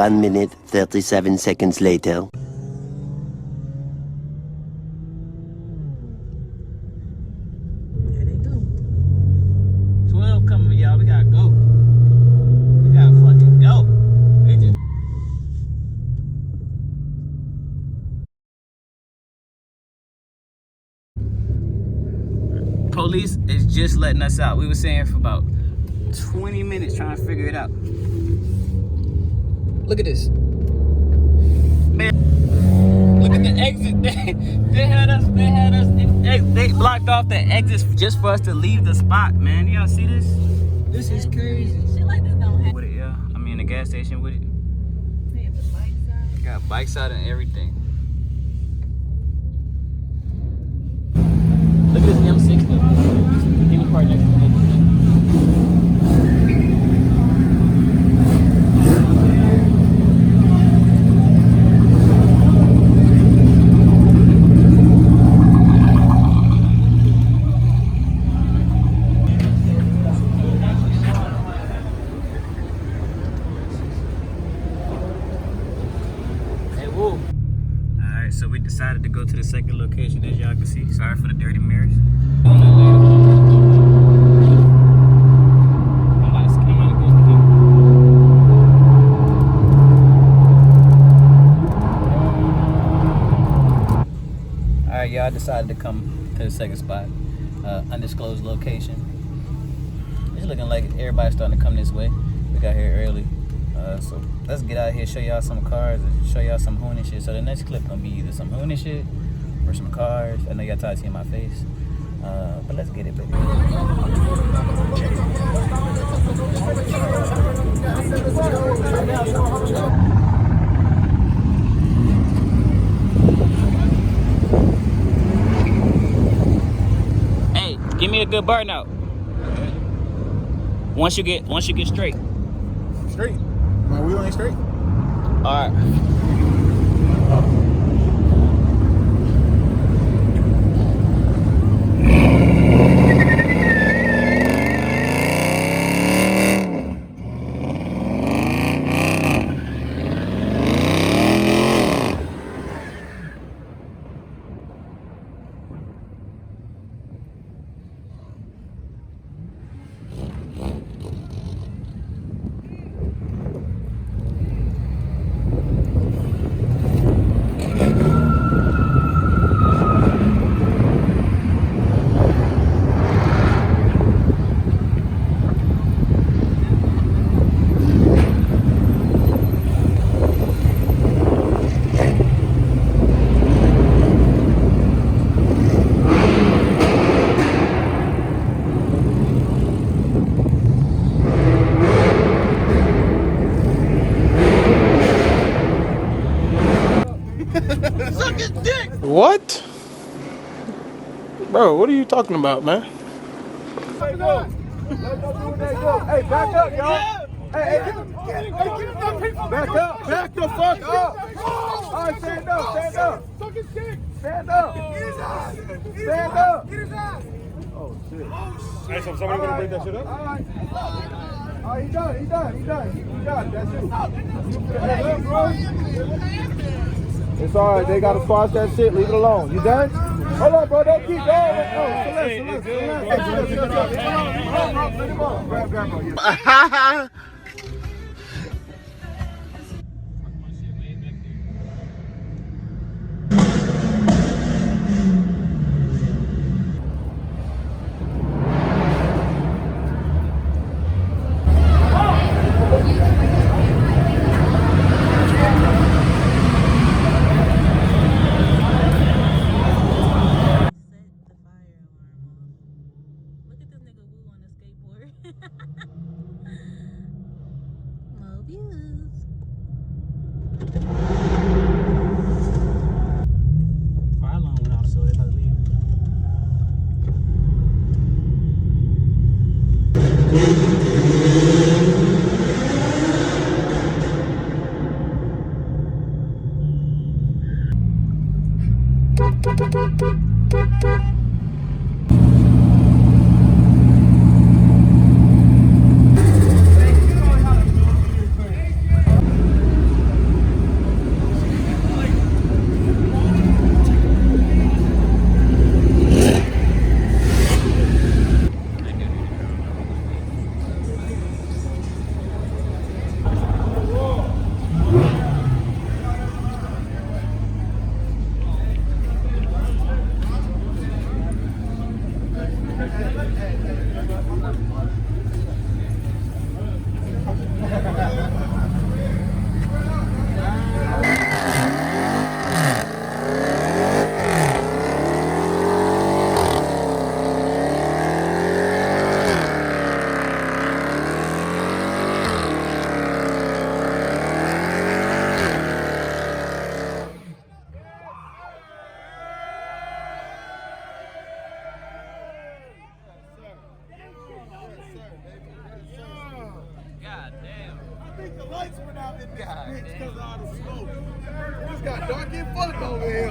1 minute, 37 seconds later. There they go. 12 coming, y'all. We gotta go. We gotta fucking go. They just... Police is just letting us out. We were saying for about 20 minutes trying to figure it out. Look at this. Man, look at the exit. They blocked off the exits just for us to leave the spot, man. Y'all see this? This is crazy. Shit like this don't happen. With it, yeah. I mean, the gas station with it. They have the bikes out. Got bikes out and everything. Look at this M6 though. Any part next to it. So we decided to go to the second location, as y'all can see. Sorry for the dirty mirrors. Alright, y'all decided to come to the second spot. Undisclosed location. It's looking like everybody's starting to come this way. We got here early. So let's get out here, show y'all some cars, and show y'all some hooning shit. So the next clip gonna be either some hooning shit or some cars. I know y'all tired of seeing my face, but let's get it, baby. Hey, give me a good burnout. Once you get straight. Straight. My wheel ain't straight. All right. What? Bro, what are you talking about, man? Hey, back up, y'all. Hey, back up. Back the fuck up. All right, stand up, stand up. Stand up. Stand up. Oh, shit. Hey, so somebody gonna break that shit up? All right. All right, he done. That's it. It's all right. They got to squash that shit. Leave it alone. You done? Hold on, bro. Don't keep going. Grab, God damn. I think the lights went out in this bitch because of all the smoke. It's got dark and fuck over here.